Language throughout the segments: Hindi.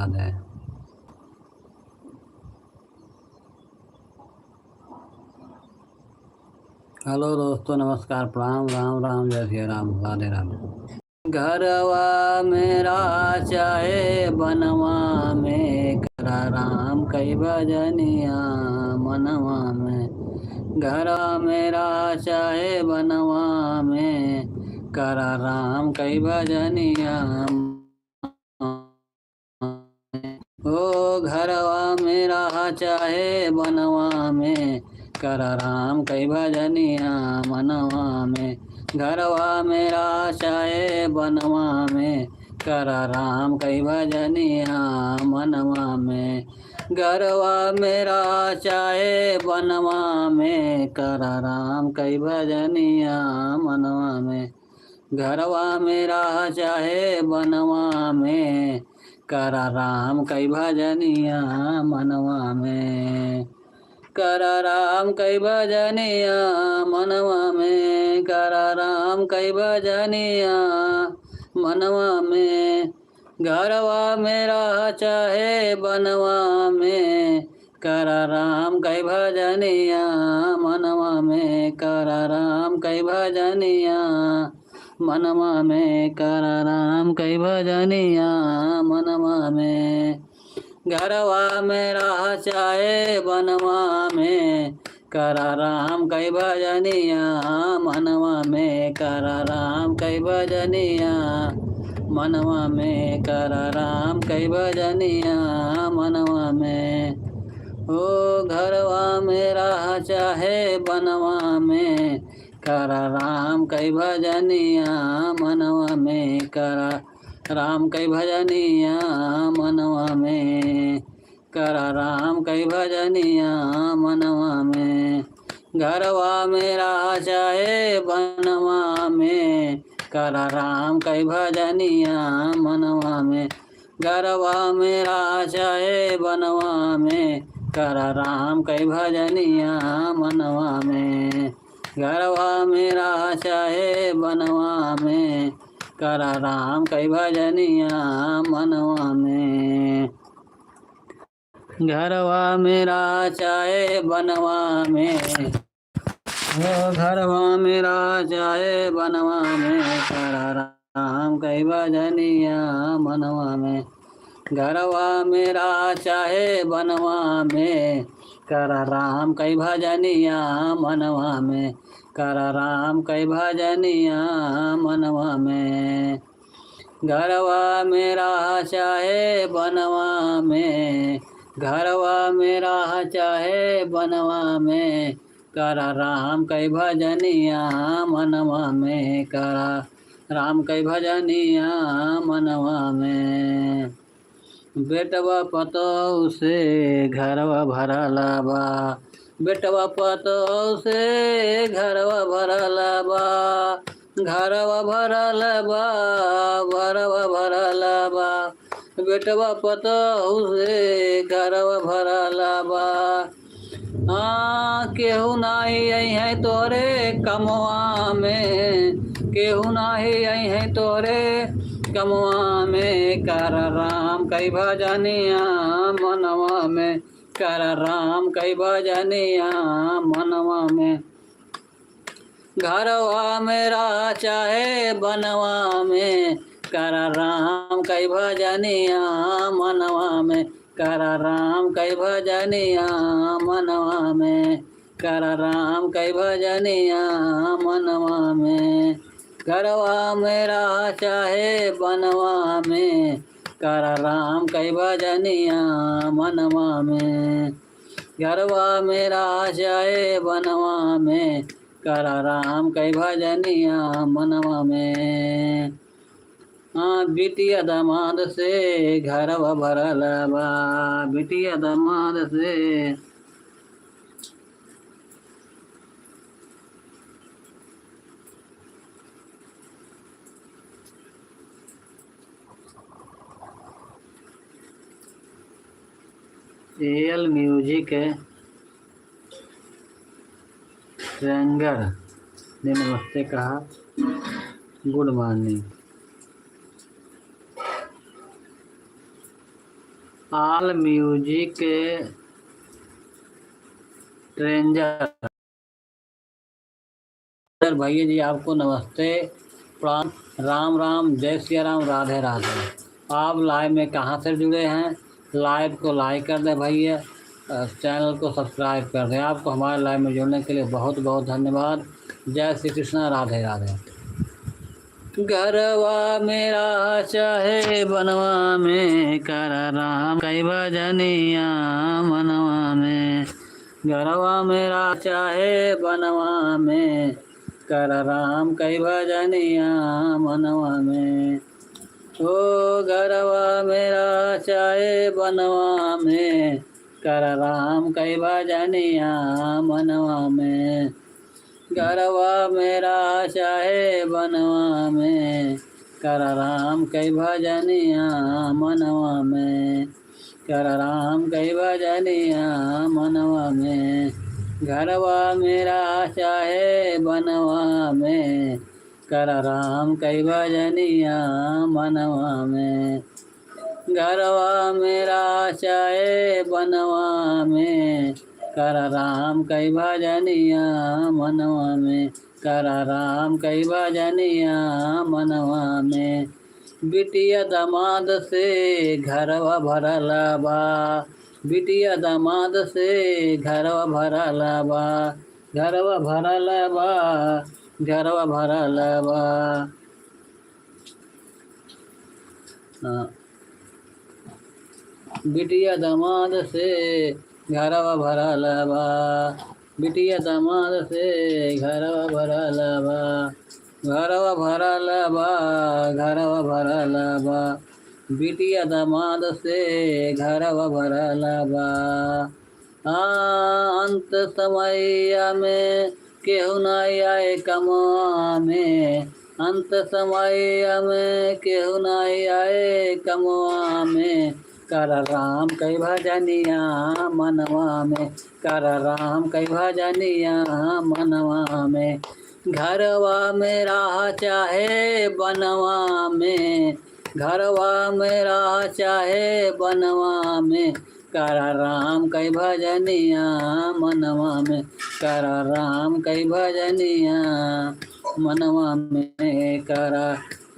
है। हेलो दोस्तों, नमस्कार, प्रणाम, राम राम, जय श्री राम, राधे राधे। घरवा मेरा चाहे बनवा में, करा राम कई भजनिया मनवा में। घरवा मेरा चाहे बनवा में, करा राम कई भजनिया। ओ घरवा मेरा चाहे बनवा में, कर राम कई भजनिया मनवा में। घरवा मेरा चाहे बनवा में, कर राम कई भजनिया मनवा में। घरवा मेरा चाहे बनवा में, कर राम कई भजनिया मनवा में। घरवा मेरा चाहे बनवा में, कर राम कई भजनिया मनवा में। कर राम कई भजनिया मनवा में, कर राम कई भजनिया मनवा में। घरवा मेरा चाहे बनवा में, कर राम कई भजनिया मनवा में। कर राम कई भजनिया मनवा में, कर राम कई भजनिया मनवा में। घरवा मेरा चाहे बनवा में, कर राम कई भजनिया मनवा में। कर राम कई भजनिया मनवा में, कर राम कई भजनिया मनवा में। ओ घरवा मेरा चाहे बनवा में, कर राम कई भजनिया मनवा में। कर राम कई भजनिया मनवा में, कर राम कई भजनिया मनवा में। घरवा मेरा चाहे बनवा में, कर राम कई भजनिया मनवा में। घरवा मेरा चाहे बनवा में, कर राम कई भजनिया मनवा में। घरवा मेरा चाहे बनवा में, कर राम कई भजनिया मनवा में। घरवा मेरा चाहे बनवा में, घरवा मेरा चाहे बनवा में, कर राम कई भजनिया मनवा में। घरवा मेरा चाहे बनवा में, कर राम कई भजनिया मनवा में। कर राम कई भजनिया मनवा में। घरवा मेरा चाहे बनवा में, घरवा मेरा चाहे बनवा में, कर राम कई भजनिया मनवा में। कर राम कई भजनिया मनवा में। बेटवा पतौ से घरवा भरला बा, बेटवा पतौ से घरवा भरला बा। घरवा भरल बा, घरवा भरल बा। बेटवा पतौ से घरवा भरल बा। केहू नाही आई है तोरे कमवा में, केहू नाही आई है तोरे कमवा में। कर राम कई भजनिया मनवा में, कर राम कई भजनिया मनवा में। घरवा मेरा चाहे बनवा में, कर राम कई भजनिया मनवा में। कर राम कई भजनिया मनवा में, कर राम कई भजनिया मनवा में। घरवा मेरा चाहे बनवा में, कर राम कई भजनिया मनवा में। घरवा मेरा चाहे बनवा में, कर राम कई भजनिया मनवा में। बिटिया दमाद से घरवा भरल बा, बिटिया दमाद से। एल म्यूजिक रैंगर ने नमस्ते कहा, गुड मॉर्निंग। ऑल म्यूजिक ट्रेंजर भैया जी आपको नमस्ते, प्रणाम, राम राम, जय सिया राम, राधे राधे। आप लाइव में कहाँ से जुड़े हैं? लाइव को लाइक कर दें भैया, चैनल को सब्सक्राइब कर दें। आपको हमारे लाइव में जुड़ने के लिए बहुत बहुत धन्यवाद। जय श्री कृष्णा, राधे राधे। घरवा मेरा चाहे बनवा में, कर राम कई भजनिया मनवा में। घरवा मेरा चाहे बनवा में, कर राम कई भजनिया मनवा में। ओ घरवा मेरा चाहे बनवा में, कर राम कई भजनिया मनवा में। घरवा मेरा चाहे बनवा में, कर राम कई भजनिया मनवा में। कर राम कई भजनिया मनवा में। घरवा मेरा चाहे बनवा में, कर राम कई भजनिया मनवा में। घरवा मेरा चाहे बनवा में, कर राम कई भजनिया मनवा में। कर राम कई भजनिया मनवा में। बिटिया दामाद से घरवा भरल बा, बिटिया दामाद से घरवा भरल बा। घरवा भरल बा, घरवा भरल बा। बिटिया दामाद से घरवा भरल बा, बिटिया दामाद से घरवा भरल बा। घरवा भरल बा, घरवा भरल बा। बिटिया दामाद से घरवा भरल बा। अंत समैया में केहू नहीं आए कमवा में। अंत समैया में केहू नहीं आए कमवा में, कर राम कई भजनिया मनवा में। कर राम कई भजनिया मनवा में। घरवा मेरा चाहे बनवा में, घरवा मेरा चाहे बनवा में, कर राम कई भजनिया मनवा में। कर राम कई भजनिया मनवा में। कर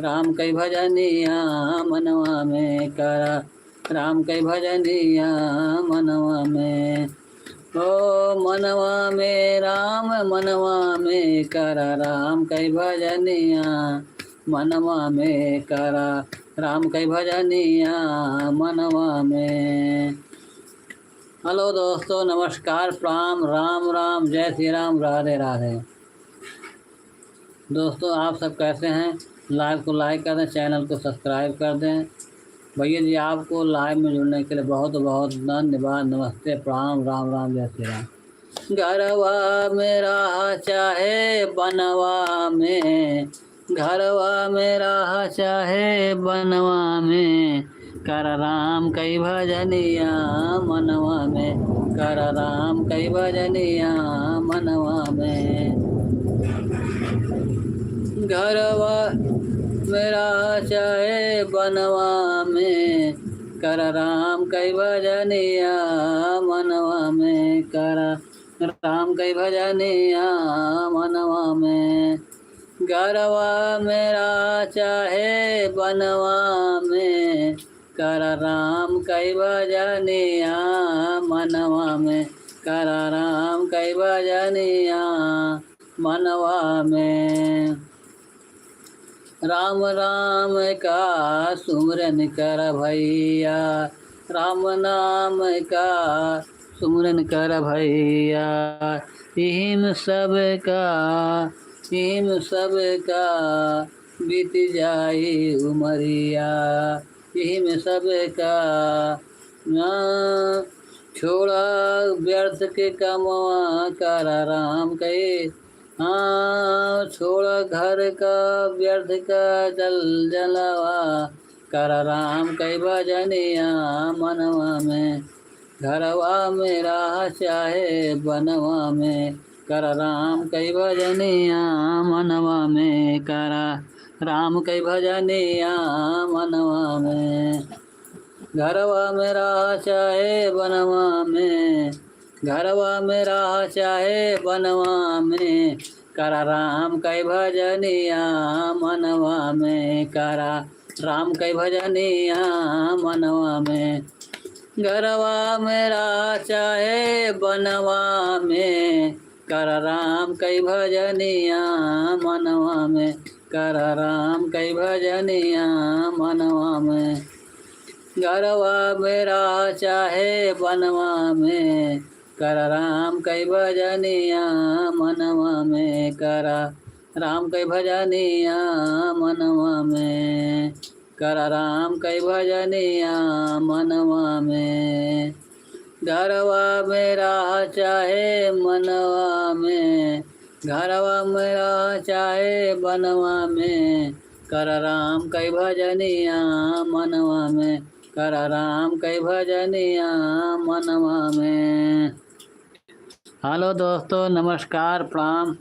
राम कई भजनिया मनवा में। कर राम कई भजनिया मनवा में। ओ मनवा में राम मनवा में, कर राम कई भजनिया मनवा में। कर राम कई भजनिया मनवा में। हेलो दोस्तों, नमस्कार, प्रणाम, राम राम, जय श्री राम, राधे राधे। दोस्तों आप सब कैसे हैं? लाइव को लाइक कर दें, चैनल को सब्सक्राइब कर दें। भैया जी आपको लाइव में जुड़ने के लिए बहुत बहुत धन्यवाद। नमस्ते, प्रणाम, राम राम, जय श्री राम। घरवा मेरा चाहे बनवा में, घरवा मेरा चाहे बनवा में, कर राम कई भजनिया मनवा में। कर राम कई भजनिया मनवा में। घरवा मेरा चाहे बनवा में, कर राम कई भजनिया मनवा में। कर राम कई भजनिया मनवा में। घरवा मेरा चाहे बनवा में, कर राम कई भजनिया मनवा में। कर राम कई भजनिया मनवा में। राम राम का सुमरन कर भैया, राम नाम का सुमरन कर भैया। इहिम सब का बीत जाई उमरिया। इहिम सब का छोड़ा व्यर्थ के कमवा, कर राम कई छोड़ा घर का व्यर्थ का जलवा, कर राम कई भजनिया मनवा में। घरवा मेरा चाहे बनवा में, कर राम कई भजनिया मनवा में। कर राम कई भजनिया मनवा में। घरवा में रहा चाहे बनवा में, घरवा में रहा चाहे बनवा में, करा राम कई भजनिया मनवा में, करा राम कई भजनिया मनवा में। घरवा में रहा चाहे बनवा में, कर राम कई भजनिया मनवा में, कर राम कई भजनिया मनवा में। घरवा में रहा चाहे बनवा में, कर राम कई भजनिया मनवा में, कर राम कई भजनिया मनवा में, कर राम कई भजनिया मनवा में। घरवा में रहा चाहे मनवा में, घरवा में रहा चाहे बनवा में, कर राम कई भजनिया मनवा में, कर राम कई भजनिया मनवा में। हेलो दोस्तों, नमस्कार, प्रणाम,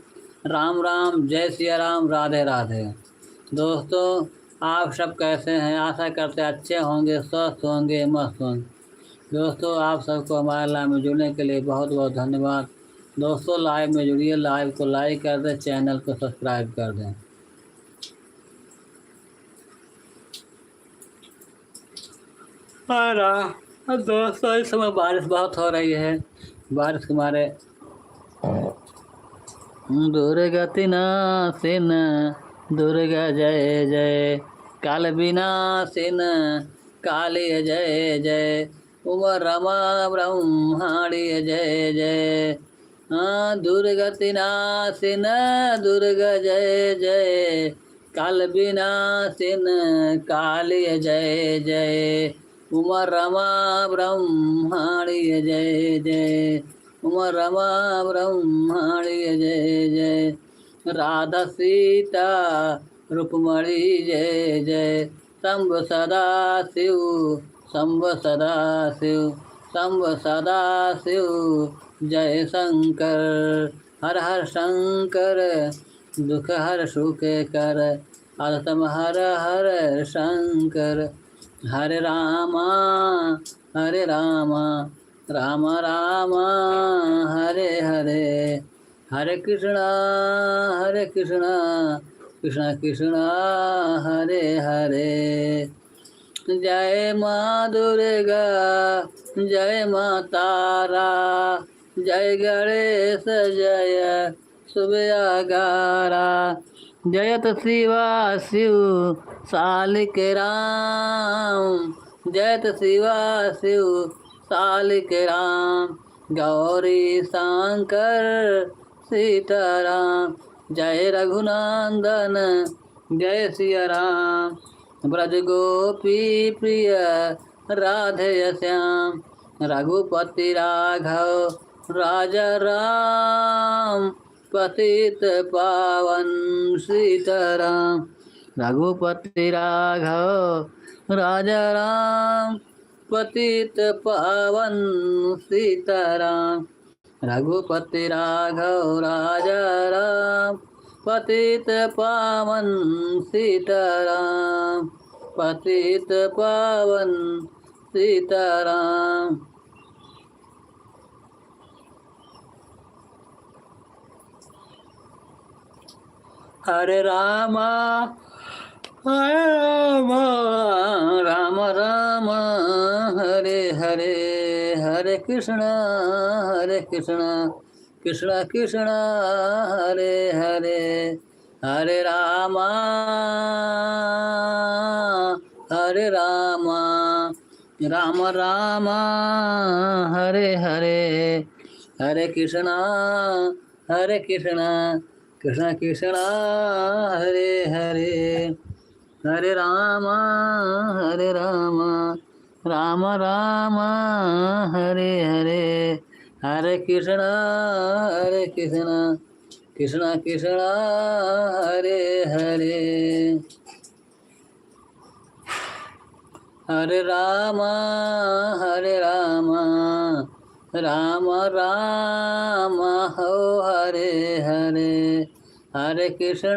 राम राम, जय सिया राम, राधे राधे। दोस्तों, आप सब कैसे हैं? आशा करते अच्छे होंगे, स्वस्थ होंगे, मस्त होंगे। दोस्तों, आप सबको हमारे लाइव में जुड़ने के लिए बहुत बहुत धन्यवाद। दोस्तों, लाइव में जुड़िए, लाइव को लाइक कर दें, चैनल को सब्सक्राइब कर दें। दोस्तों, इस समय बारिश बहुत हो रही है। बारिश के मारे दुर्गति नासिन, दुर्गा जय जय, काल विनाशिन, काली जय जय, उमा रमा ब्रह्माणी जय जय। दुर्गति नासिन, दुर्गा जय जय, काल विनाशिन, काली जय जय, उमा रमा ब्रह्माणी जय जय, उमा रमा ब्रह्माणी जय जय। राधा सीता रुक्मणी जय जय, शंभ सदा शिव, शंभ सदा शिव, शंभ सदा शिव, जय शंकर, हर हर शंकर, दुख हर सुख कर, आत्म हर हर शंकर। हरे रामा हरे रामा, राम राम हरे हरे, हरे कृष्णा कृष्ण कृष्ण हरे हरे। जय माँ दुर्गा, जय माँ तारा, जय गणेश, जय सुबह जयत शिवा शिव सालिक राम, जयत शिवा शिव सालिक राम, गौरी शंकर सीताराम, जय रघुनंदन, जय सिया राम, ब्रज गोपी प्रिय राधे श्याम, रघुपति राघव राजा राम, पतित पावन सीताराम, रघुपति राघव राजा राम, पतित पावन सीताराम, रघुपति राघव राजा राम, पतित पावन सीताराम, पतित पावन सीताराम। हरे रामा राम राम हरे हरे, हरे कृष्ण कृष्ण कृष्ण हरे हरे, हरे रामा राम राम हरे हरे, हरे कृष्ण कृष्ण कृष्ण हरे हरे, हरे राम राम राम हरे हरे, हरे कृष्ण कृष्ण कृष्ण हरे हरे, हरे राम राम राम हो हरे हरे, हरे कृष्ण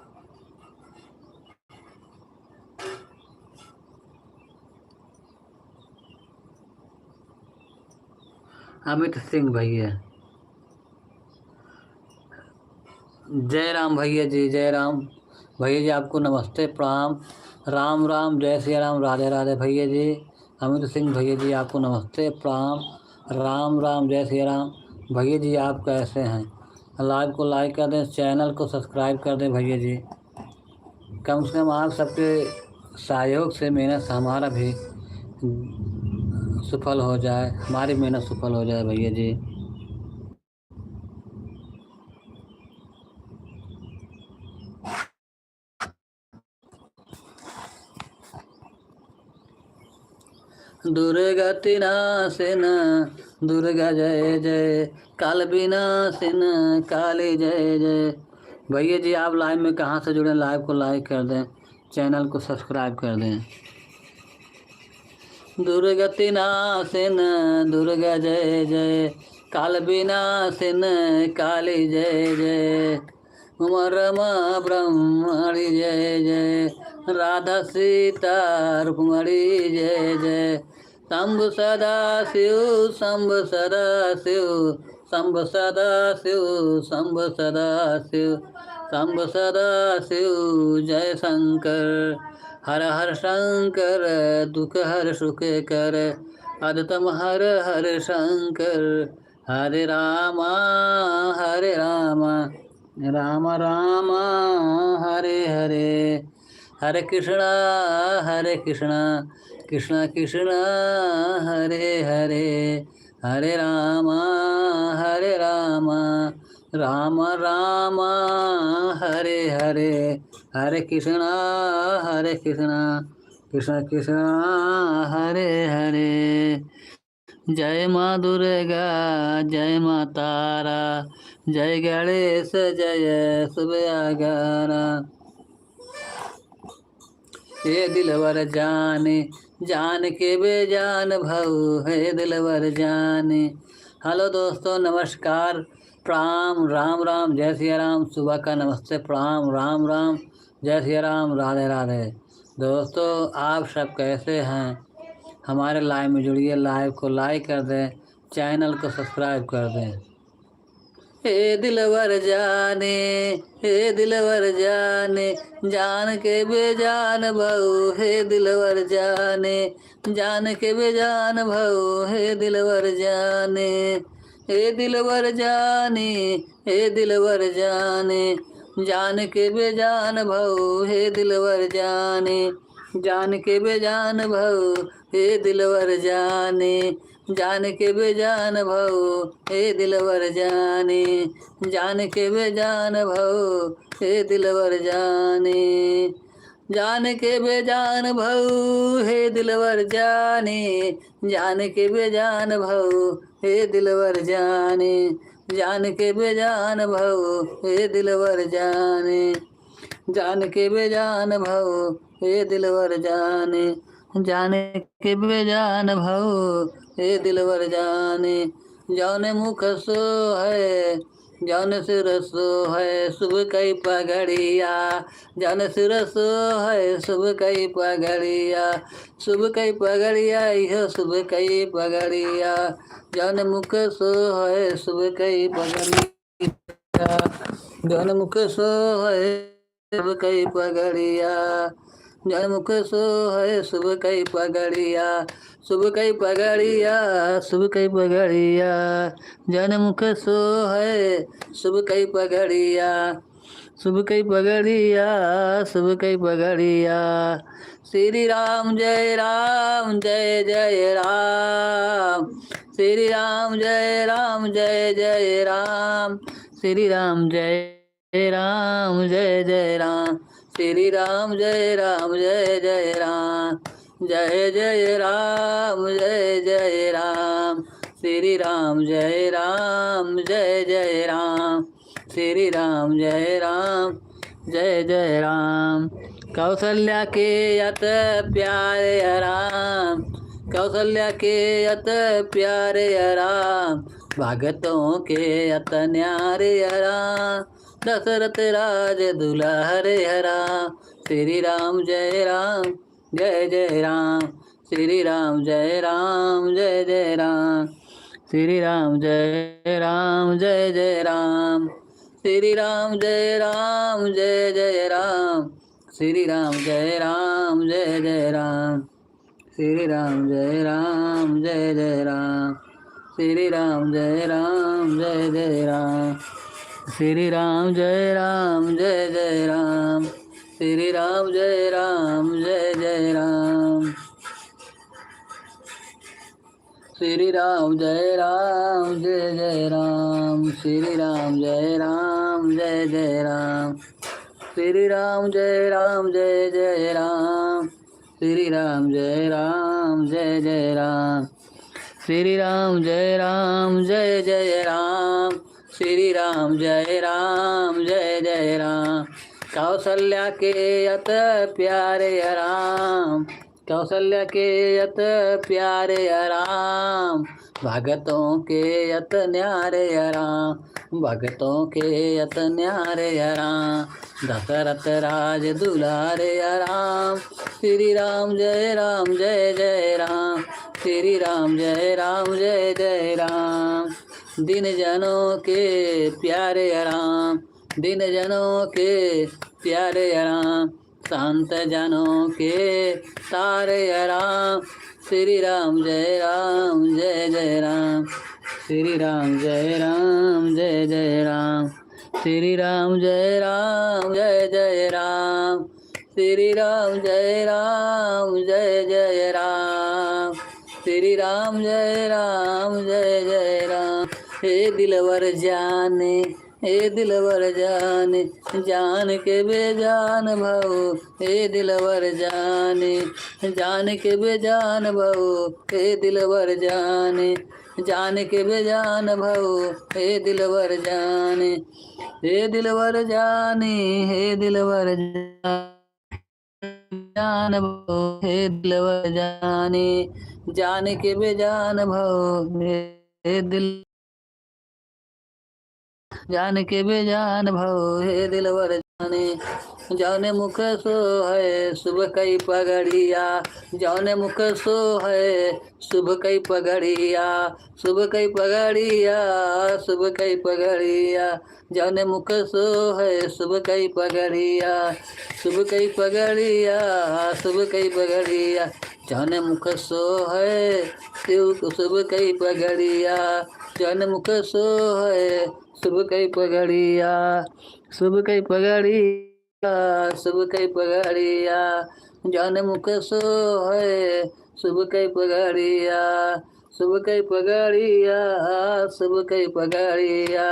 अमित सिंह भैया, जय राम भैया जी, जय राम भैया जी, आपको नमस्ते प्रणाम। राम राम, जय श्री राम, राधे राधे भैया जी। अमित सिंह भैया जी, आपको नमस्ते प्रणाम। राम राम, जय श्री राम भैया जी, आप कैसे हैं? लाइव को लाइक कर दें, चैनल को सब्सक्राइब कर दें भैया जी। कम से कम आप सबके सहयोग से मेहनत हमारा भी सफल हो जाए, हमारी मेहनत सफल हो जाए भैया जी। दुर्गति नाशिन दुर्गा जय जय, काल विनाशिन काली जय जय। भैया जी आप लाइव में कहाँ से जुड़े? लाइव को लाइक कर दें, चैनल को सब्सक्राइब कर दें। दुर्गति नाशिन दुर्गा जय जय, काल विनाशिन काली जय जय। उमा रमा ब्रह्मणि जय जय, राधा सीता रुक्मणी जय जय। शंभु सदा शिव, शंभु सदा शिव, शंभु सदा शिव, शंभु सदा शिव, शंभु सदा शिव। जय शंकर, हर हर शंकर, दुख हर सुख कर, अदतम हर हर शंकर। हरे रामा हरे रामा, राम राम हरे हरे, हरे कृष्णा कृष्ण कृष्ण हरे हरे, हरे राम राम राम हरे हरे, हरे कृष्ण कृष्ण कृष्ण हरे हरे। जय माँ दुर्गा, जय माँ तारा, जय गणेश, जय सुबह। हे दिलवर जाने, जान के बेजान भऊ, हे दिलवर जाने। हेलो दोस्तों, नमस्कार प्रणाम, राम राम, जय श्री राम। सुबह का नमस्ते प्रणाम, राम राम, जय श्री राम, राधे राधे। दोस्तों आप सब कैसे हैं? हमारे लाइव में जुड़िए, लाइव को लाइक कर दें, चैनल को सब्सक्राइब कर दें। हे दिलवर जाने, हे दिलवर जाने, जान के बेजान भऊ, हे दिलवर जाने, जान के बेजान भऊ, हे दिलवर जाने। हे दिलवर जाने, हे दिलवर जाने, जान के बेजान भऊ, हे दिलवर जाने, जान के बेजान भऊ, हे दिलवर जाने, जान के बेजान भऊ, हे दिलवर जाने, जान के बेजान भऊ, हे दिलवर जाने। जान के बेजान भऊ, हे दिलवर जाने, जान के बेजान भऊ, हे दिलवर जाने, जान के बेजान भऊ, हे दिलवर जाने, जान के बेजान भऊ, हे दिलवर जाने, जाने के बेजान भऊ, हे दिलवर जाने। जौने मुख सो है, जौने सिर सो है, सुबह कई पगड़िया, जौने सिर सो है, सुबह कई पगड़िया, सुबह कई पगड़िया, यह सुबह कई पगड़िया। जौने मुख सो है, सुबह कई पगड़िया, जौने मुख सो है, सुबह कई पगड़िया, जौने मुख सो है, सुबह कई पगड़िया, सुबह कई पगड़िया, सुबह कई पगड़िया। जौने मुख सो है, सुबह कई पगड़िया, सुबह कई पगड़िया, सुबह कई पगड़िया। श्री राम जय राम, जय जय राम, श्री राम जय राम, जय जय राम, श्री राम जय राम, जय जय राम, श्री राम जय राम, जय जय राम, जय जय राम, जय जय राम, श्री राम जय राम, जय जय राम, श्री राम जय राम, जय जय राम। कौशल्या के अत प्यारे राम, कौशल्या के अत प्यारे राम, भगतों के अत न्यारे राम, दशरथ राज दुलारे राम। श्री राम जय राम, जय जय राम, श्री राम जय राम, जय जय राम, श्री राम जय राम जय जय राम। श्री राम जय राम जय जय राम। श्री राम जय राम जय जय राम। श्री राम जय राम जय जय राम। श्री राम जय राम जय जय राम। श्री राम जय राम जय जय राम। श्री राम जय राम जय जय राम। श्री राम जय राम जय जय राम। श्री राम जय राम जय जय राम। श्री राम जय राम जय जय राम। श्री राम जय राम जय जय राम। श्री राम जय राम जय जय राम। श्री राम जय राम जय जय राम। कौशल्या के अत प्यारे राम। कौशल्या के अत प्यारे राम। भगतों के अत न्यारे राम। भगतों के अत न्यारे राम। दशरथ राज दुलारे राम। श्री राम जय राम जय जय राम। श्री राम जय राम जय जय राम। दिन जनों के प्यारे राम। दिन जनों के प्यारे राम। शांत जनों के तारे राम। श्री राम जय राम जय जय राम। श्री राम जय राम जय जय राम। श्री राम जय राम जय जय राम। श्री राम जय राम जय जय राम। श्री राम जय राम जय जय राम। हे दिलवर जाने, हे दिलवर जाने, जान के बेजान भव। हे दिलवर जाने, जान के बेजान भव। हे दिलवर जाने, जान के बेजान भव। हे दिलवर जाने, हे दिलवर जाने, हे दिलवर जान भव। हे दिलवर जाने, जान के बेजान भव। हे दिल जान के बेजान भव। हे दिलवर जाने, जौने मुख सो है शुभ कई पगड़िया। जौने मुख सो है शुभ कई पगड़िया। शुभ कई पगड़िया, शुभ कई पगड़िया। जौने मुख सो है शुभ कई पगड़िया। शुभ कई पगड़िया, शुभ कई पगड़िया। जौने मुख सो है शुभ कई पगड़िया। जौने मुख सो है शुभ कई पगड़िया। शुभ कई पगड़िया, शुभ कई पगड़िया। जौने मुख सो है शुभ कई पगड़िया। शुभ कई पगड़िया, शुभ कई पगड़िया।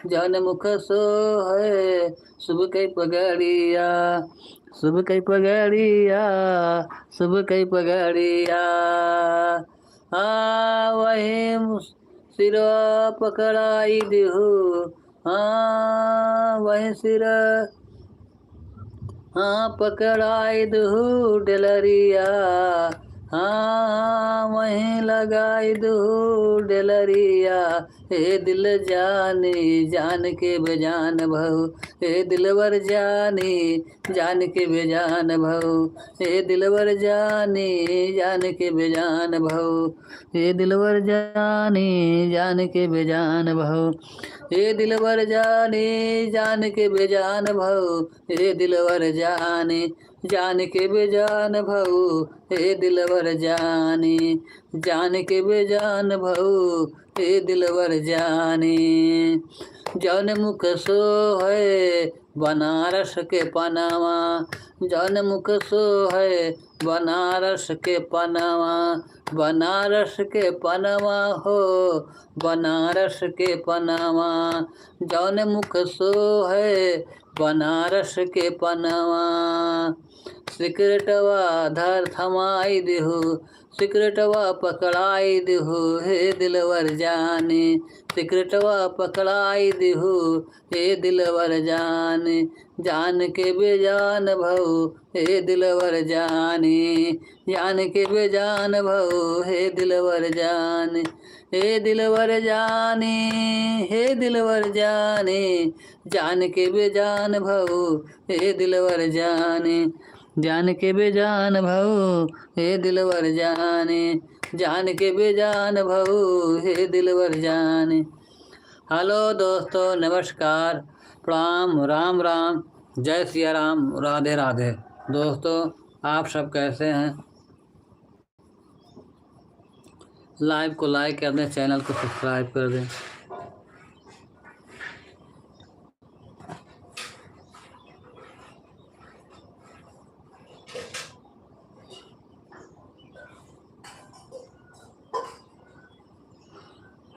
जौने मुख सो है शुभ कई पगड़िया। शुभ कई पगड़िया, शुभ कई पगड़िया। वही सिरा पकड़ाई देहु। वही सिरा पकड़ाई देहु डलरिया। वहीं लगाई देहु डलरिया। हे दिल जाने, जान के बेजान भव। हे दिलवर जाने, जान के बेजान भव। हे दिलवर जाने, जान के बेजान भव। हे दिलवर जाने, जान के बेजान भव। हे दिलवर जाने, जान के बेजान भव। हे दिलवर जाने, जान के बेजान भव। हे दिलवर जाने, जान के बेजान भव। हे दिलवर जाने, जौन मुख सो है बनारस के पनावा। जौन मुख सो है बनारस के पनावा। बनारस के पनावा हो, बनारस के पनावा। जौन मुख सो है बनारस के पनावा। सिकरटवा धर थमाई देहु। सिकरटवा पकड़ाई देहु। हे दिलवर जाने, सिकरटवा पकड़ाई देहु। हे दिलवर जाने, जान के बेजान भव। हे दिलवर जाने, जान के बेजान भव। हे दिलवर जाने, हे दिलवर जाने, हे दिलवर जाने, जान के बेजान भव। हे दिलवर जाने, जान के बेजान भऊ हे दिलवर जाने, जान के बेजान भऊ हे दिलवर जाने। हेलो दोस्तों, नमस्कार, प्रणाम, राम राम, जय सिया राम, राधे राधे। दोस्तों, आप सब कैसे हैं? लाइव को लाइक कर दें, चैनल को सब्सक्राइब कर दें।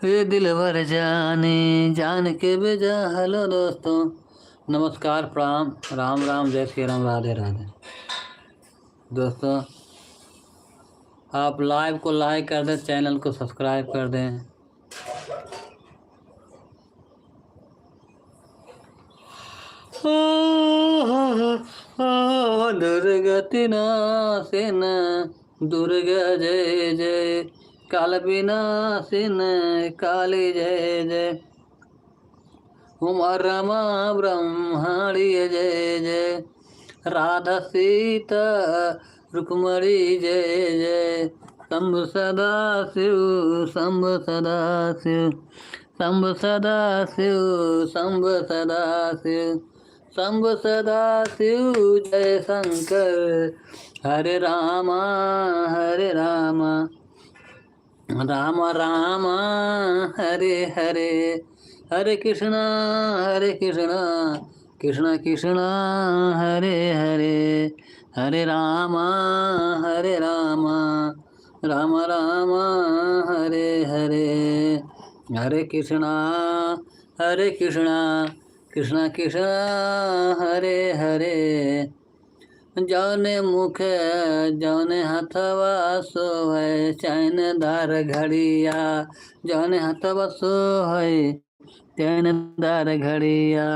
हे दिलवर जाने, जान के बेजा। हेलो दोस्तों, नमस्कार, प्रणाम, राम राम, जय श्री राम, राधे राधे। दोस्तों, आप लाइव को लाइक कर दें, चैनल को सब्सक्राइब कर दें। दुर्गति नासिन, दुर्गा जय जय, काल विनाशिन, काली जय जय, उमा रमा ब्रह्माणी जय जय, राधा सीता रुक्मणी जय जय, शंभ सदा शिव, शंभ सदा शिव, शंभ सदा शिव, शंभ सदा शिव, शंभ सदा शिव, जय शंकर। हरे रामा राम राम हरे हरे, हरे कृष्णा कृष्ण कृष्ण हरे हरे, हरे राम राम राम हरे हरे, हरे कृष्णा कृष्ण कृष्ण हरे हरे। जौने मुख जौने हथवा सोहै चैनदार घड़िया, जौने हथवा सोहै चैनदार घड़िया,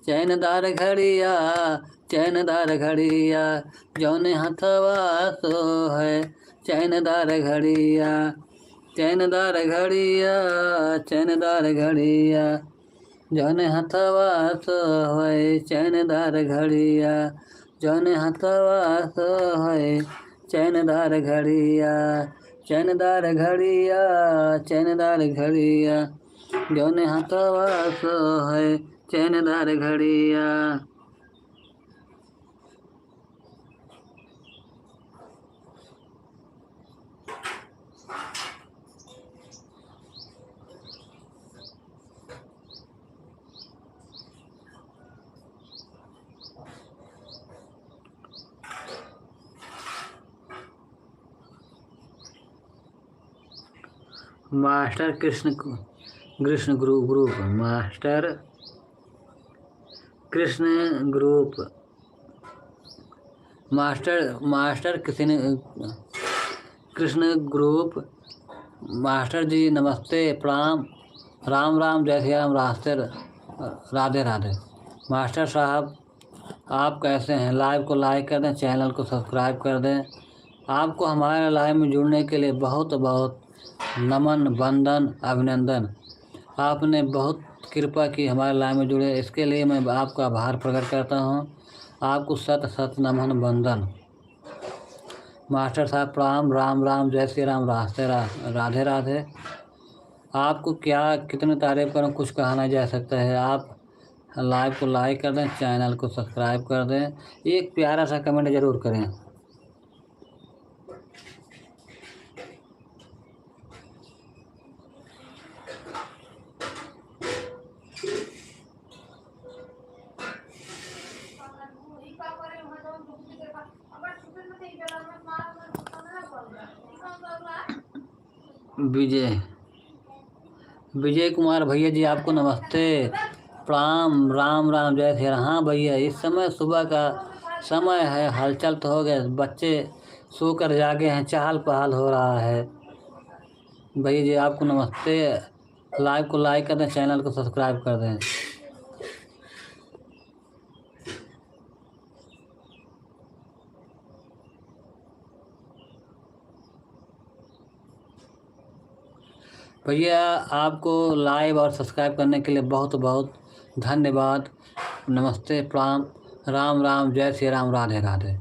चैनदार घड़िया, चैनदार घड़िया, जौने हथवा सोहै चैनदार घड़िया, चैनदार घड़िया, चैनदार घड़िया, जौने हथवा सोहै चैनदार घड़िया, जौने हथवा सोहै चैनदार घड़िया, चैनदार घड़िया, चैनदार घड़िया, जौने हथवा सोहै चैनदार घड़िया। Master Krishna group, master Krishna group, master Krishna group, master ji नमस्ते, प्रणाम, राम राम, जय श्री राम, राधे राधे। मास्टर साहब, आप कैसे हैं? लाइव को लाइक कर दें, चैनल को सब्सक्राइब कर दें। आपको हमारे लाइव में जुड़ने के लिए बहुत बहुत नमन, वंदन, अभिनंदन। आपने बहुत कृपा की हमारे लाइव में जुड़े, इसके लिए मैं आपका आभार प्रकट करता हूं। आपको सत सत नमन वंदन। मास्टर साहब प्रणाम, राम राम, जय श्री राम, राधे राधे। आपको क्या कितनी तारीफ करूं, कुछ कहा नहीं जा सकता है। आप लाइव को लाइक कर दें, चैनल को सब्सक्राइब कर दें, एक प्यारा सा कमेंट जरूर करें। विजय कुमार भैया जी, आपको नमस्ते, प्रणाम, राम राम, जय श्री राम। हाँ भैया, इस समय सुबह का समय है, हलचल तो हो गया, बच्चे सोकर जागे हैं, चहल पहल हो रहा है। भैया जी आपको नमस्ते, लाइव को लाइक कर दें, चैनल को सब्सक्राइब कर दें। भैया आपको लाइव और सब्सक्राइब करने के लिए बहुत बहुत धन्यवाद। नमस्ते, प्रणाम, राम राम, जय श्री राम, राधे राधे।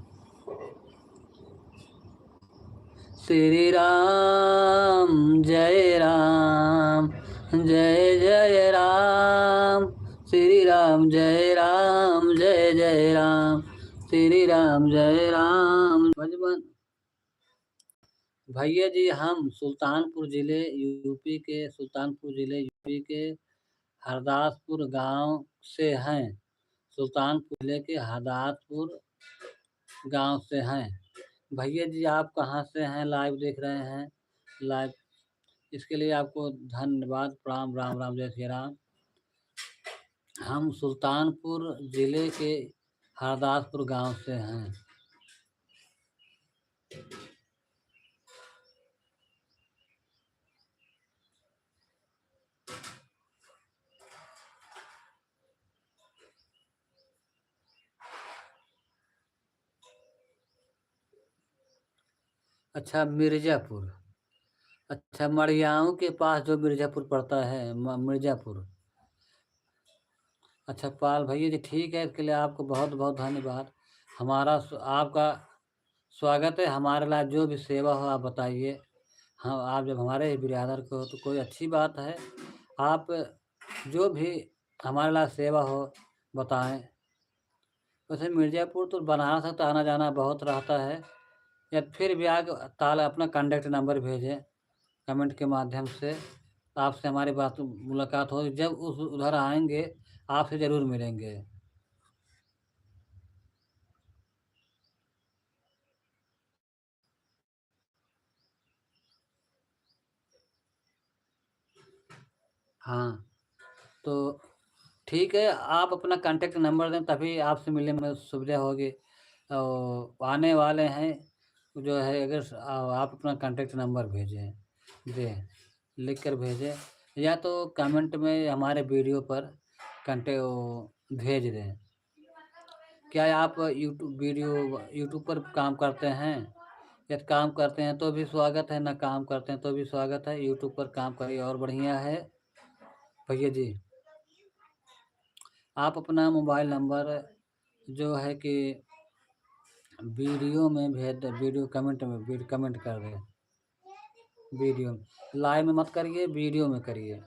श्री राम जय राम, जय जय राम, श्री राम जय राम, जय जय राम, श्री राम जय राम। भजन भैया जी, हम सुल्तानपुर ज़िले यूपी के हरदासपुर गांव से हैं। सुल्तानपुर ज़िले के हरदासपुर गांव से हैं। भैया जी, आप कहाँ से हैं? लाइव देख रहे हैं लाइव, इसके लिए आपको धन्यवाद। प्रणाम, राम राम, जय श्री राम। हम सुल्तानपुर ज़िले के हरदासपुर गांव से हैं। अच्छा, मिर्ज़ापुर। अच्छा, मड़ियाओं के पास जो मिर्ज़ापुर पड़ता है, मिर्ज़ापुर। अच्छा पाल भैया जी, ठीक है, इसके लिए आपको बहुत बहुत धन्यवाद। आपका स्वागत है। हमारे लिए जो भी सेवा हो आप बताइए। हाँ, आप जब हमारे बिरादर को, तो कोई अच्छी बात है। आप जो भी हमारे लिए सेवा हो बताएं। वैसे मिर्ज़ापुर तो बनारस तक तो आना जाना बहुत रहता है, या फिर भी आगे ताल अपना कॉन्टैक्ट नंबर भेजें कमेंट के माध्यम से। आपसे हमारी बात मुलाकात हो, जब उधर आएंगे आपसे ज़रूर मिलेंगे। हाँ, तो ठीक है, आप अपना कॉन्टैक्ट नंबर दें, तभी आपसे मिलने में सुविधा होगी। आने वाले हैं जो है, अगर आप अपना कॉन्टैक्ट नंबर भेजें, दें, लिख कर भेजें, या तो कमेंट में हमारे वीडियो पर भेज दें। क्या आप यूट्यूब पर काम करते हैं? यदि काम करते हैं तो भी स्वागत है, ना काम करते हैं तो भी स्वागत है। यूट्यूब पर काम करिए और बढ़िया है। भैया जी, आप अपना मोबाइल नंबर जो है कि वीडियो में भेज दें, वीडियो कमेंट कर दें। वीडियो लाइव में मत करिए, वीडियो में करिए।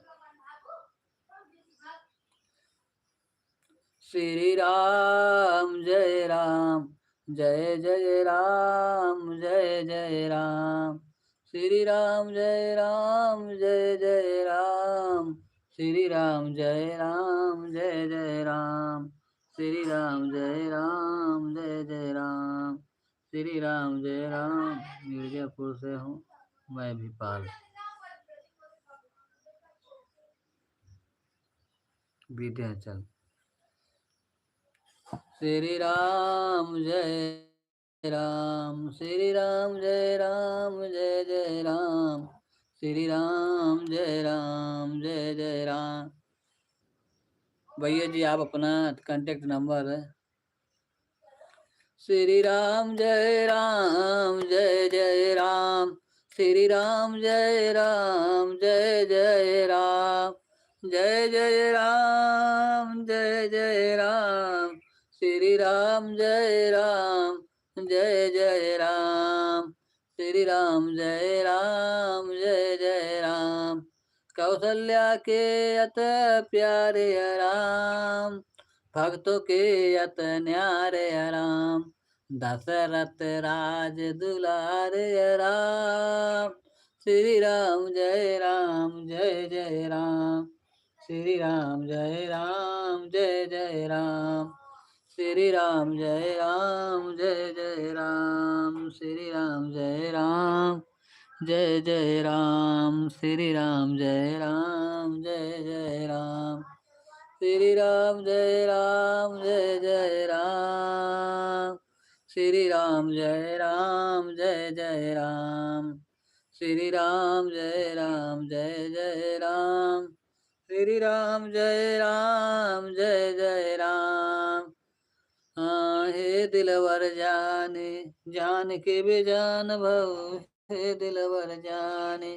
श्री राम जय राम, जय जय राम, जय जय राम, श्री राम जय राम, जय जय राम, श्री राम जय राम, जय जय राम, श्री राम जय राम, जय जय राम, श्री राम जय राम। मिर्जापुर से हूँ मैं भी पाल। विंध्याचल। श्री राम जय राम, श्री राम जय राम, जय जय राम, श्री राम जय राम, जय जय राम। भैया जी, आप अपना कॉन्टैक्ट नंबर। श्री राम जय राम, जय जय राम, श्री राम जय राम, जय जय राम, जय जय राम, जय जय राम, श्री राम जय राम, जय जय राम, श्री राम जय राम, जय जय राम। कौशल्या के अत प्यारे राम, भक्तों के अत न्यारे राम, दशरथ राज दुलारे राम, श्री राम जय राम, जय जय राम, श्री राम जय राम, जय जय राम, श्री राम जय राम, जय जय राम, श्री राम जय राम, जय जय राम, श्री राम जय राम, जय जय राम, श्री राम जय राम, जय जय राम, श्री राम जय राम, जय जय राम, श्री राम जय राम, जय जय राम, श्री राम जय राम, जय जय राम। हाँ, हे दिलवर जाने, जान के बेजान भव, हे दिलवर जाने,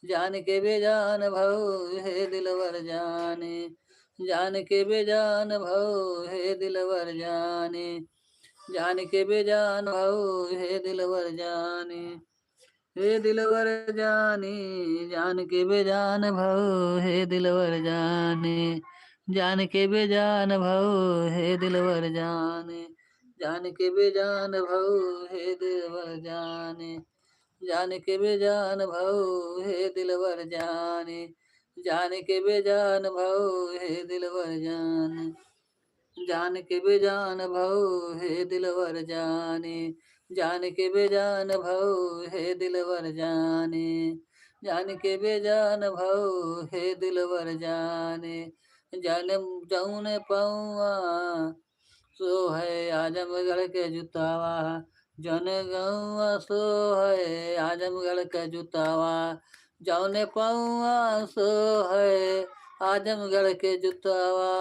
जान के बेजान भव, हे दिलवर जाने, जान के बेजान भव, हे दिलवर जाने, जान के बेजान भव, हे दिलवर जाने, हे दिलवर जाने जान के बेजान भव हे दिलवर जाने जान के बेजान भव हे दिलवर जाने जान के बेजान भव हे दिलवर जाने जान के बेजान भव हे दिलवर जाने जान के बेजान भव हे दिलवर जाने जान के बेजान भव हे दिलवर जाने जान के बेजान भव हे दिलवर जाने जान के बेजान भव हे दिलवर जाने जान जौन पौआ सो है आजमगढ़ के जुतावा जौन गौआ सो है आजमगढ़ के जुतावा जौन पौआ सो है आजमगढ़ के जुतावा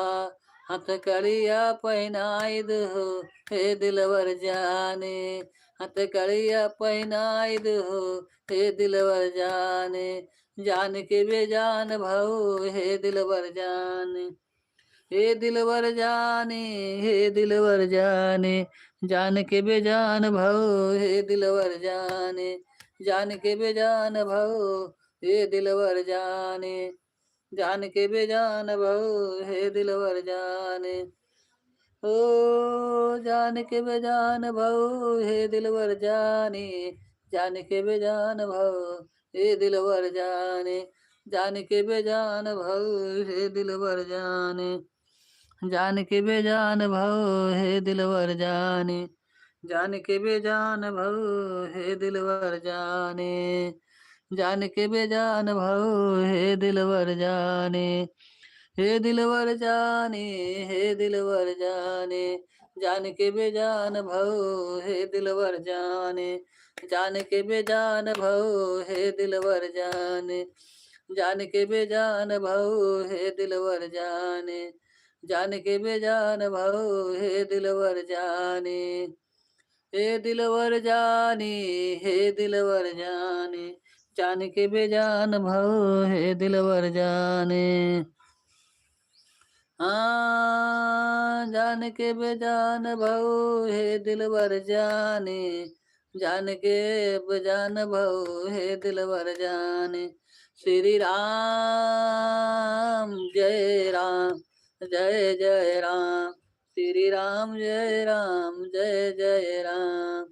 हथकड़िया पहनाई दो हे दिलवर जाने हथकड़िया पहनाई दो हे दिलवर जाने जान के बेजान भव हे दिलवर जाने हे दिलवर जाने हे दिलवर जाने जान के बेजान भव हे दिलवर जाने जान के बेजान भव हे दिलवर जाने जान के बेजान भव हे दिलवर जाने ओ जान के बेजान भव हे दिलवर जाने जान के बेजान भव हे दिलवर जाने जान के बेजान भव हे दिलवर जाने जान के बेजान भव हे दिलवर जाने जान के बेजान भव हे दिलवर जाने जान के बेजान भव हे दिलवर जाने हे दिलवर जाने हे दिलवर जाने जान के बेजान भव हे दिलवर जाने जान के बेजान भव हे दिलवर जाने जान के बेजान भव हे दिलवर जाने जान के बेजान भव हे दिलवर जाने हे दिलवर जाने हे दिलवर जाने जान के बेजान भव हे दिलवर जाने हाँ जान के बेजान भव हे दिलवर जाने जान के बेजान भव हे दिलवर जाने श्री राम जय राम जय जय राम श्री राम जय राम जय जय राम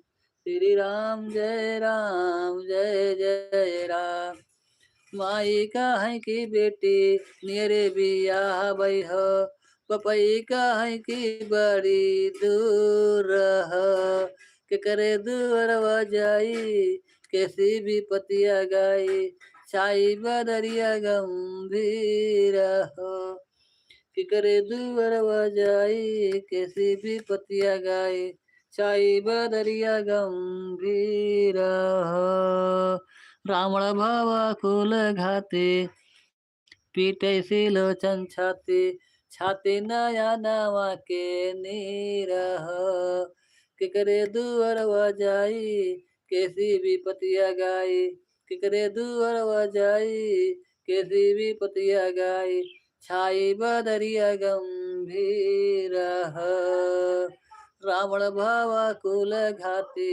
श्री राम जय राम जय जय राम माई का है की बेटी नियरे बियाह बई हो पपई का है की बड़ी दूर रह के करे दूरवा जाई कैसी भी पतिया गाई छाई बदरिया गंभीर हो कि करे दूरवा जाई कैसी भी पतिया गाई छाई बदरिया गंभीर हो रावण भावा कुल घाते पीटे सिलोचन छाती छाती नया नवा के नीरह कि करे दुअरवा जाई कैसी भी पतिया गाई कि करे दुअरवा जाई कैसी भी पतिया गाई छाई बदरिया गंभीर रावण भावा कुल घाती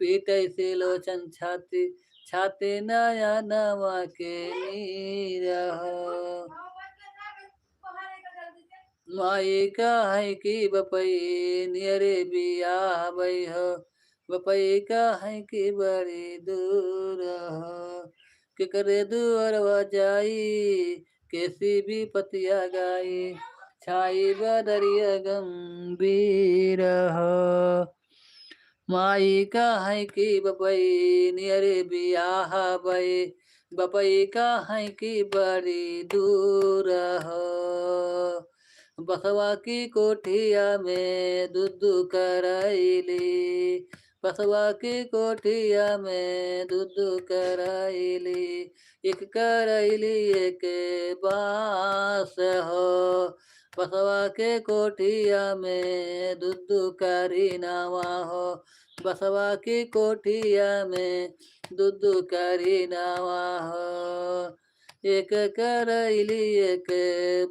पीटे सिलोचन छाती छाते नया नवा के नीरह माई का है कि बपई नियरे बियाह बई हो बपई का है कि बड़ी दूर हो कि करे दूरवा जाई कैसी भी पतिया गाई छाई बदरिया गंभीर हो माई का है कि बपई नियरे बियाह बई बपई का है कि बड़ी दूर हो बसवा की कोठिया में दूधू करैली बसवा की कोठिया में दूधू करैली एक करैली एक बास हो बसवा के कोठिया में दूधू करी नावा हो बसवा की कोठिया में दूधू करी नावा हो एक करैली एक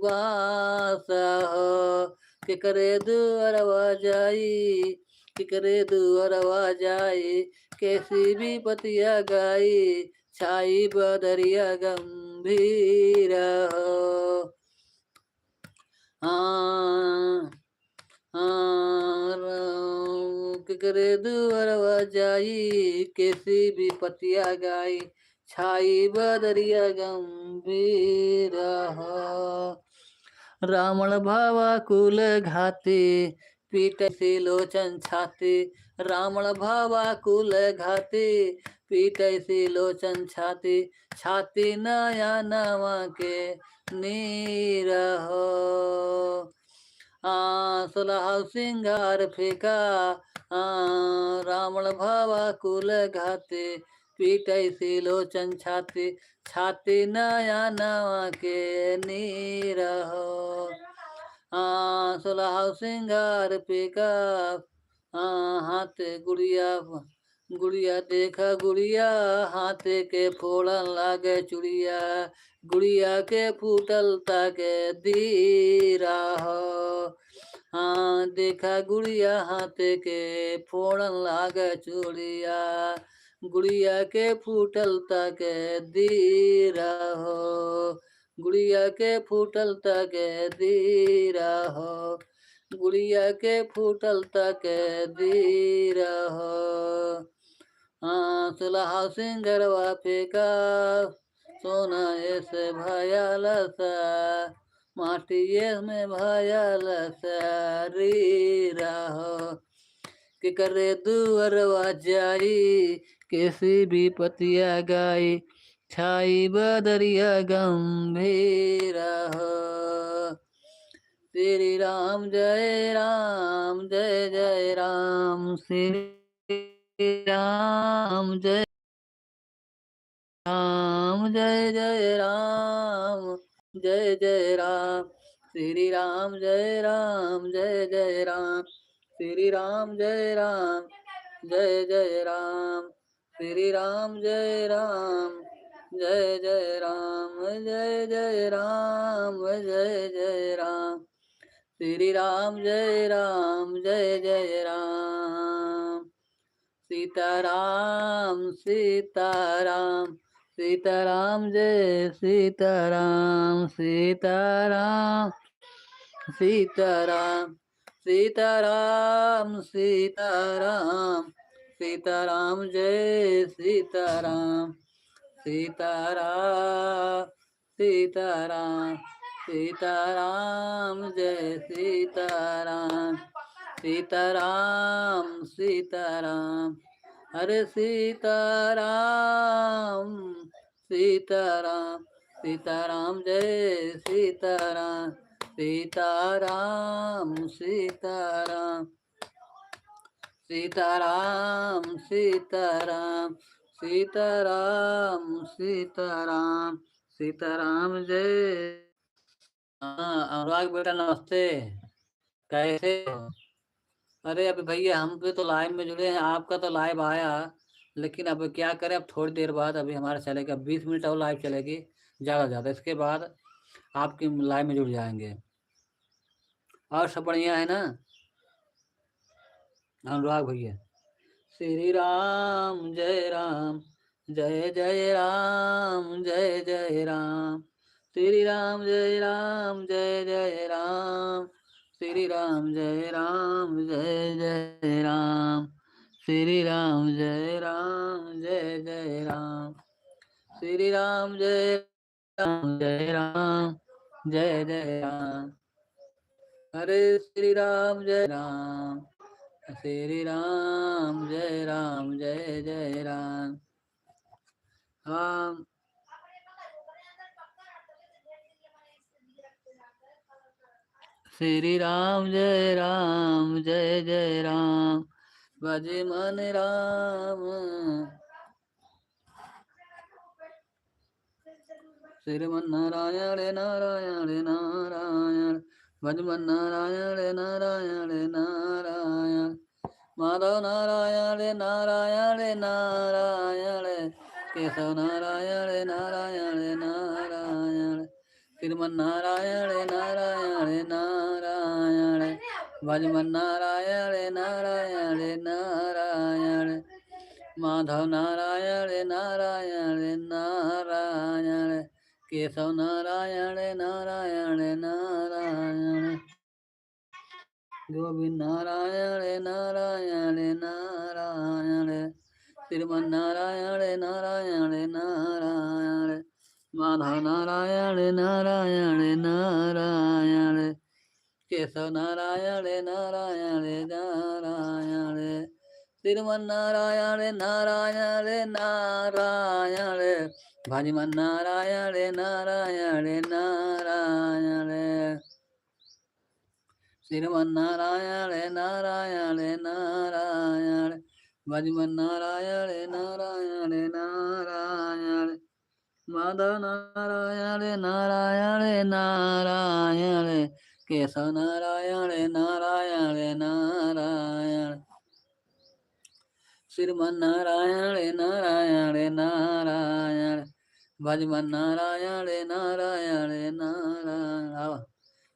बास हो के करे दुअरवा जाई कि करे दुअरवा जाई कैसी भी पतिया गाई छाई बदरिया गंभीर हो। हाँ हाँ कि करे दुअरवा जाई कैसी भी पतिया गाई छाई बदरिया गंभीर हो। रावण भावा कुल घाती पीट से लोचन छाती रावण भावा कुल घाती पीट से लोचन छाती छाती नया नवा के नीर हो। सुलह सिंगार फेंका रावण भावा कुल घाते पीटै से लोचन छाती छाती नया नवा के नीर हो। सुलह सिंगार फेंका हाथ गुड़िया गुड़िया देखा गुड़िया हाथ के फोड़न लागे चुड़िया गुड़िया के फूटल ताके दीरा हो। हाँ देखा गुड़िया हाथ के फोड़न लागे चुड़िया गुड़िया के फूटल ताके दीरा हो। गुड़िया के फूटल ताके दीरा हो। गुड़िया के फूटल ताके दीरा हो। सुलह सिंगरवा फेंका सोना ऐसे भयल सा माटिए में भयल सा रीरा हो। कि करे दुअरवा जाई कैसी भी पतिया गाई छाई बदरिया गंभीर हो। श्री राम जय राम जय जय राम श्री राम जय राम जय जय राम जय जय राम श्री राम जय राम जय जय राम श्री राम जय राम जय जय राम श्री राम जय राम जय जय राम जय जय राम जय जय राम श्री राम जय राम जय जय राम। सीताराम सीताराम सीताराम जय सीताराम सीताराम सीताराम सीताराम सीताराम सीताराम जय सीताराम सीताराम सीताराम सीताराम जय सीताराम सीताराम सीताराम हरे सीताराम सीताराम सीताराम जय सीताराम सीताराम सीताराम सीताराम सीताराम सीताराम सीताराम सीताराम जय। अनुराग बेटा नमस्ते, कैसे हो? अरे अभी भैया हम पे तो लाइव में जुड़े हैं, आपका तो लाइव आया लेकिन अब क्या करें, अब थोड़ी देर बाद अभी हमारा चलेगा 20 मिनट और लाइव चलेगी ज़्यादा ज़्यादा, इसके बाद आपकी लाइव में जुड़ जाएंगे। और सब बढ़िया है ना अनुराग भैया? श्री राम जय राम जय जय राम जय जय राम श्री राम जय राम जय जय राम श्री राम जय राम जय जय राम श्री राम जय राम जय जय राम श्री राम जय राम जय राम जय जय राम हरे श्री राम जय राम श्री राम जय राम जय जय राम। हाँ श्री राम जय राम जय जय राम भजे मन राम श्रीमन नारायण नारायण नारायण भजमन नारायण नारायण नारायण माधव नारायण नारायण नारायण केशव नारायण नारायण नारायण श्रीमन नारायण नारायण नारायण भजमन नारायण नारायण नारायण माधव नारायण नारायण नारायण केशव नारायण नारायण नारायण गोविंद नारायण नारायण नारायण श्रीमन नारायण नारायण नारायण माधव नारायण नारायण नारायण केशव नारायण नारायण नारायण श्रीमन नारायण नारायण नारायण भजमन नारायण नारायण नारायण श्रीमन नारायण नारायण नारायण भजमन नारायण नारायण नारायण माधव नारायण नारायण नारायण केशव नारायण नारायण नारायण श्रीमन नारायण नारायण नारायण भजमन नारायण नारायण नारायण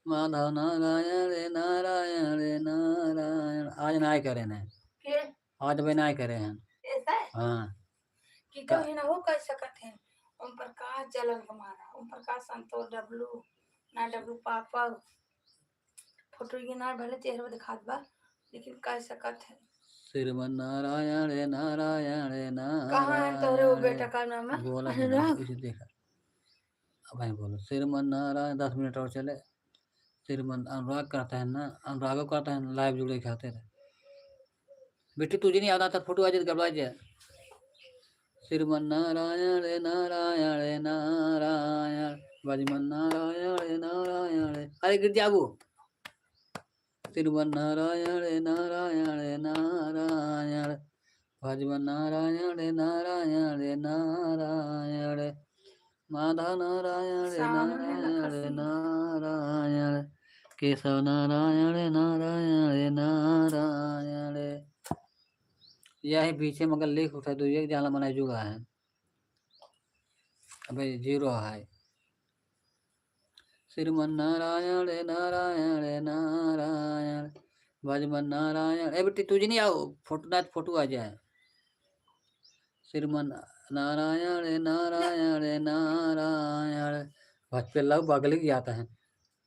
माधव नारायण नारायण नारायण आज ना करे हैं आज भाई ना करे हैं हाँ कि कभी ना हो कर सकत है ओम प्रकाश जलन हमारा ओम प्रकाश संतोष डब्लू ना डब्लू पापा फोटो के ना भले चेहरा दिखात बा लेकिन कह सकत है श्रीमन नारायण नारायण नारायण कहाँ है तोरे वो बेटा का नाम है बोला इसे देखा अब मैं बोलो श्रीमन नारायण 10 मिनट और चले श्रीमन अनुराग करता है ना अनुराग करता है लाइव जुड़े खाते रहे बेटी तुझे नहीं आता था फोटो आज गड़बड़ा जाए श्रीमन नारायण नारायण नारायण भजमन नारायण नारायण अरे गिर जाबू श्रीमन नारायण नारायण नारायण भजमन नारायण नारायण नारायण माधव नारायण नारायण नारायण केशव नारायण नारायण नारायण यही पीछे मगर लिख उठा तो एक जाला मना जुगा है अबे 0 है श्रीमन नारायण नारायण नारायण भजमन नारायण ए बेटी तुझे नहीं आओ फोटो आ जाए श्रीमन नारायण नारायण नारायण भजपे लव बगल की आता है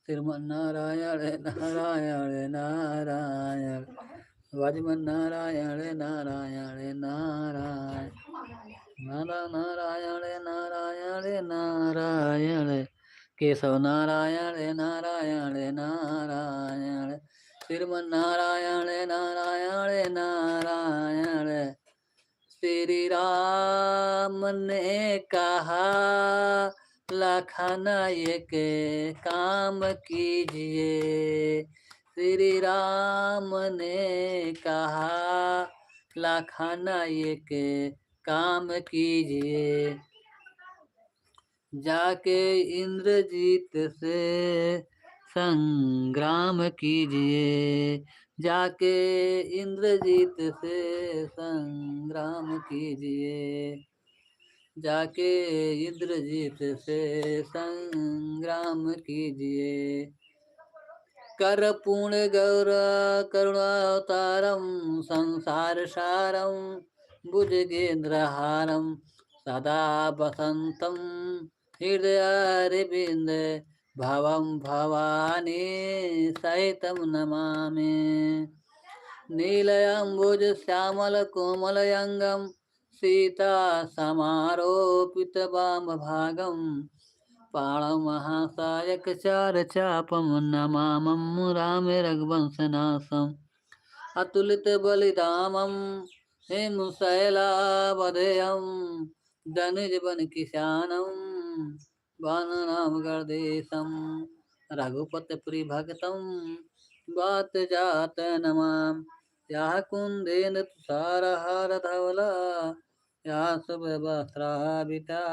श्रीमन नारायण नारायण नारायण भजमन नारायण नारायण नारायण नारायण नारायण नारायण केशव नारायण नारायण नारायण श्रीमन नारायण नारायण नारायण श्री राम ने कहा लखन एक काम कीजिए श्री राम ने कहा लखन एक काम कीजिए जाके इंद्रजीत से संग्राम कीजिए जाके इंद्रजीत से संग्राम कीजिए जाके इंद्रजीत से संग्राम कीजिए कर्पूर्ण गौर करुणावतारम संसार सारम भुजगेंद्रहारम सदा वसंतम हृदयारविंद भवं भवानी सहितं नमामि नीलयंबुज श्यामल कोमलयंगम सीता समारोपित वाम भागम पाणमहासायक चार चापम नमामं रामे रघुवंशनाशम अतुलित बलिधामम हेमशैलावधेयं धनुजवन किशानम वानराम गर्देशम रघुपति भक्तम बात जात नमाम या कुंदेन तुषारहार धवला या शुभ वस्त्राभिता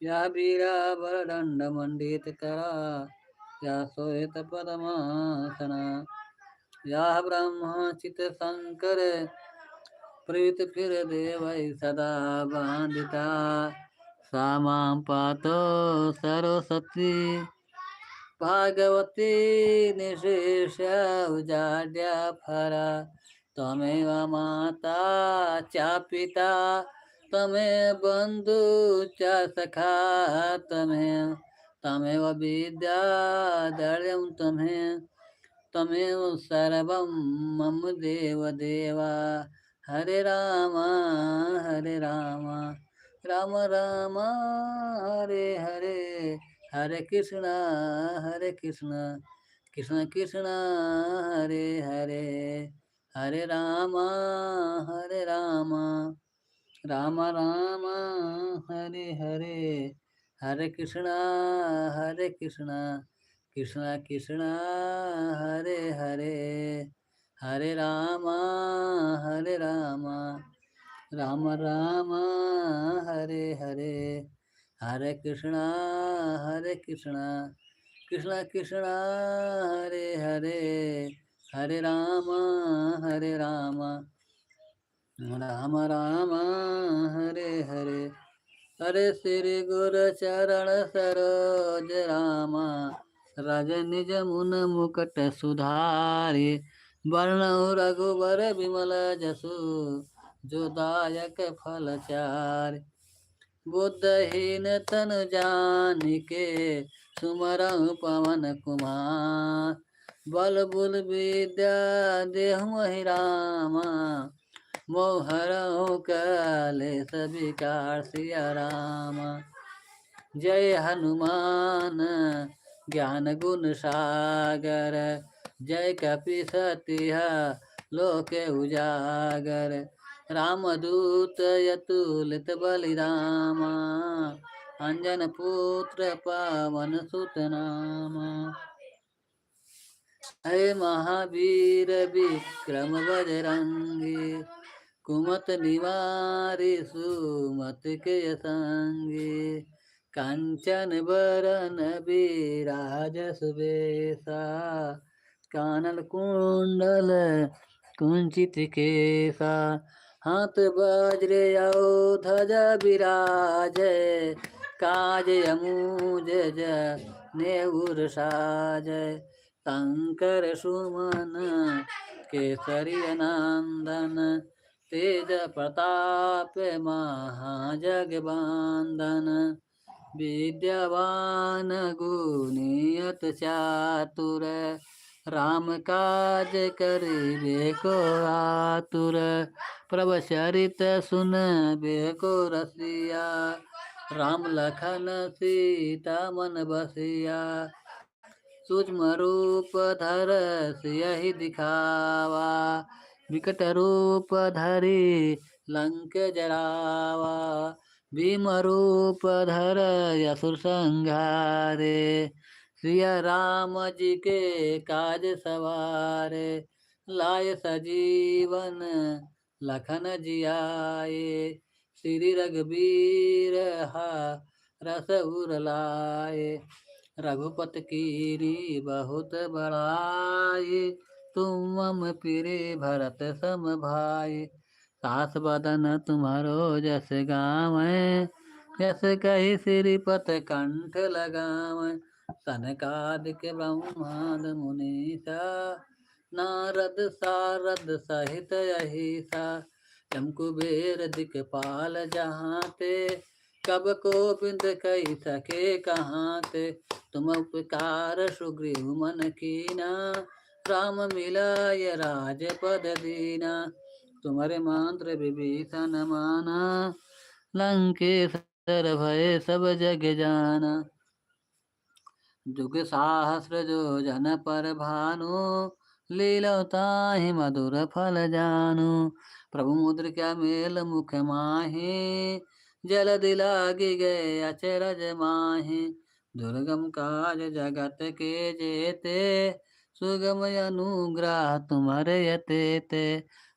या वीराभरदंड मंडित करा या श्वेत पद्मासना या ब्रह्मचित शंकर प्रीत फिर देवै सदा वंदिता सा मां पातो सरस्वती भागवती निशेष उजाड्या फरा त्वमेव माता च पिता त्वमेव बन्धु च सखा त्वमेव विद्याधर्यं त्वमेव सर्वं मम देवा हरे राम राम राम हरे हरे हरे कृष्ण कृष्ण कृष्ण हरे हरे हरे राम राम राम हरे हरे हरे कृष्ण कृष्ण कृष्ण हरे हरे हरे राम राम राम हरे हरे हरे कृष्ण कृष्ण कृष्ण हरे हरे हरे राम राम राम हरे हरे हरे श्री गुरु चरण सरोज रामा राज निज मुन मुकट सुधारे वर्णौ रघुवर विमल जसु जो दायक फल चारि बुद्धहीन तन जानिके सुमरहु पवन कुमार बल बुल विद्या देहु मोहि रामा मोहरहु काले सविकार सिया राम जय हनुमान ज्ञान गुण सागर जय कपि सतिह लोके उजागर रामदूत यतुलित बलिरामा अंजन पुत्र पवन सुत नामा हे महावीर विक्रम बजरंगी कुमत निवारी सुमत के संगी कांचन बरन विराज सुबेसा कानन कुंडल कुंचित केसा हाथ वज्र औ ध्वजा विराज काज अमूज नेउर साज शंकर सुमन केसरी नंदन तेज प्रताप महाजगवंदन विद्यावान गुणियत चातुर राम काज करिबे को आतुर प्रभ चरित सुनबे को रसिया राम लखन सीता मन बसिया सूक्ष्म रूप धर सियहि दिखावा विकट रूप धरि लंक जरावा भीम रूप धर असुर संहारे सिया राम जी के काज सवारे लाय सजीवन लखन जियाए श्री रघुबीर हा रस उर लाए रघुपत कीरी बहुत बड़ाई तुम मम प्रिय भरत सम भाई सास बदन तुम्हारो जस गावें जस कही श्रीपत कंठ लगावें सनकादिक ब्रह्मांड मुनीसा नारद सारद सहित अहिसा यम कुबेर दिक्पाल जहाँ ते कब को बिंद कही सके कहाँ ते तुम उपकार सुग्रीव मन कीना राम मिलाय राजपद दीना तुम्हारे मंत्र विभीषण माना लंकेश्वर भय सब जग जाना जुग सहस्र जो जन पर भानु लीलताहि मधुर फल जानु प्रभु मुद्रिका मेल मुख माहि जल दिलागी गए अचरज माहि दुर्गम काज जगत के जेते सुगम अनुग्रह तुम्हारे यते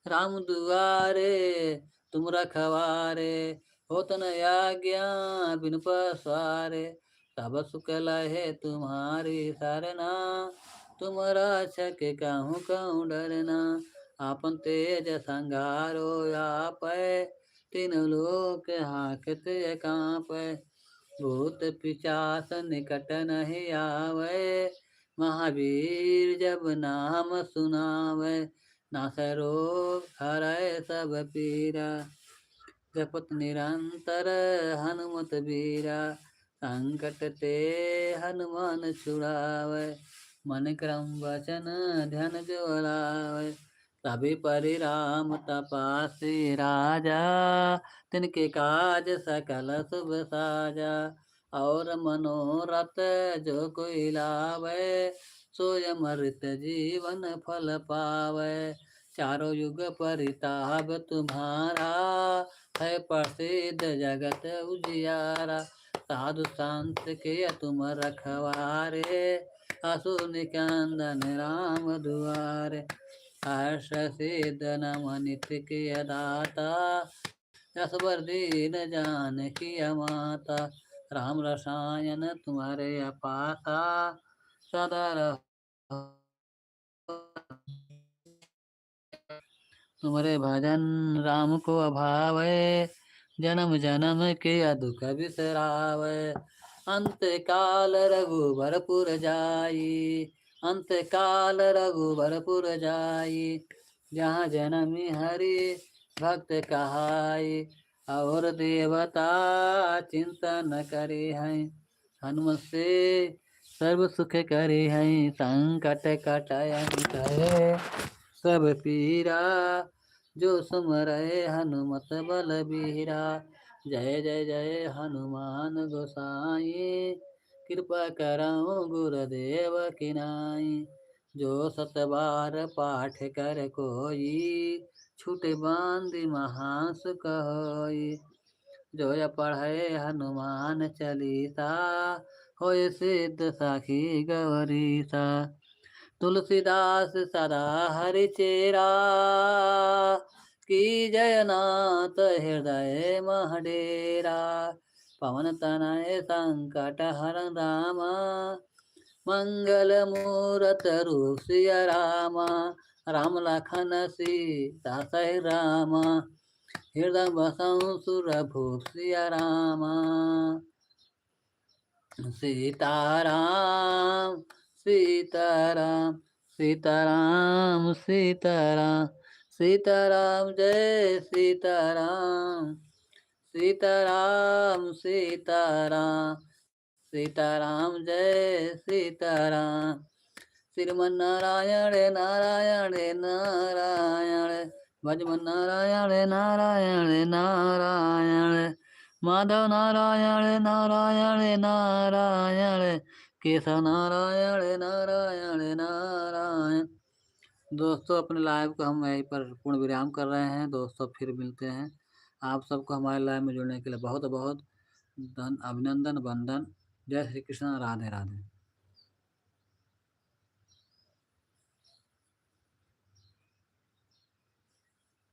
राम दुआरे तुम रखवारे होत न आज्ञा बिनु पसारे सब सुख लहे तुम्हारी सरना तुम रक्षक कहूँ कहूँ डरना आपन तेज संघारो आप तीन लोक हाकते कांपै भूत पिशाच निकट नहीं आवे, महावीर जब नाम सुनावे, नास रोग हरै सब पीरा, जपत निरंतर हनुमत बीरा, संकट ते हनुमान छुड़ावे, मन क्रम वचन ध्यान जो लावे, सभी परिराम तपासी राजा, तिनके काज सकल शुभ साजा, और मनोरथ जो कोई लावे, सोय अमृत जीवन फल पावे, चारों युग परिताप तुम्हारा, है प्रसिद्ध जगत उजियारा, साधु संत के तुम रखवारे, असुर निकंदन राम दुआरे, हर्ष सिद्ध नम नित्य के दाता, यशवर दीन जानकी माता, राम रसायन तुम्हारे अपाता, सदा रहो तुम्हारे भजन राम को अभावे, जन्म जन्म के दुख बिसरावे, अंत काल रघुबरपुर जाई, अंत काल रघुबरपुर जाई, जहाँ जन्मी हरि भक्त कहाई, और देवता चिंतन करे हैं, हनुमत से सर्व सुख करे हैं, संकट कटायन करे सब पीरा, जो सुमरे हनुमत बलबीरा, जय जय जय हनुमान गोसाई, कृपा करहु गुरुदेव की नाई, जो सत बार पाठ कर कोई, छूटे बांधि महासुख होई, जो य पढ़े हनुमान चालीसा, होय सिद्ध साखी गौरीसा, तुलसीदास सदा हरिचेरा, की जयनाथ हृदय महडेरा, पवन तनय संकट हरण रामा, मंगल मूरत रूप सिया रामा, राम लखन सीता सहि रामा, हृदय बसहु सुर भूप सिया रामा, सीताराम सीताराम सीताराम सीताराम सीताराम जय सीताराम, सीताराम सीताराम सीताराम जय सीताराम, श्रीमन नारायण नारायण नारायण, भजमन नारायण नारायण नारायण, माधव नारायण नारायण नारायण, केशव नारायण नारायण नारायण। दोस्तों अपने लाइव को हम यहीं पर पूर्ण विराम कर रहे हैं। दोस्तों फिर मिलते हैं। आप सबको हमारे लाइव में जुड़ने के लिए बहुत बहुत अभिनंदन वंदन। जय श्री कृष्ण, राधे राधे।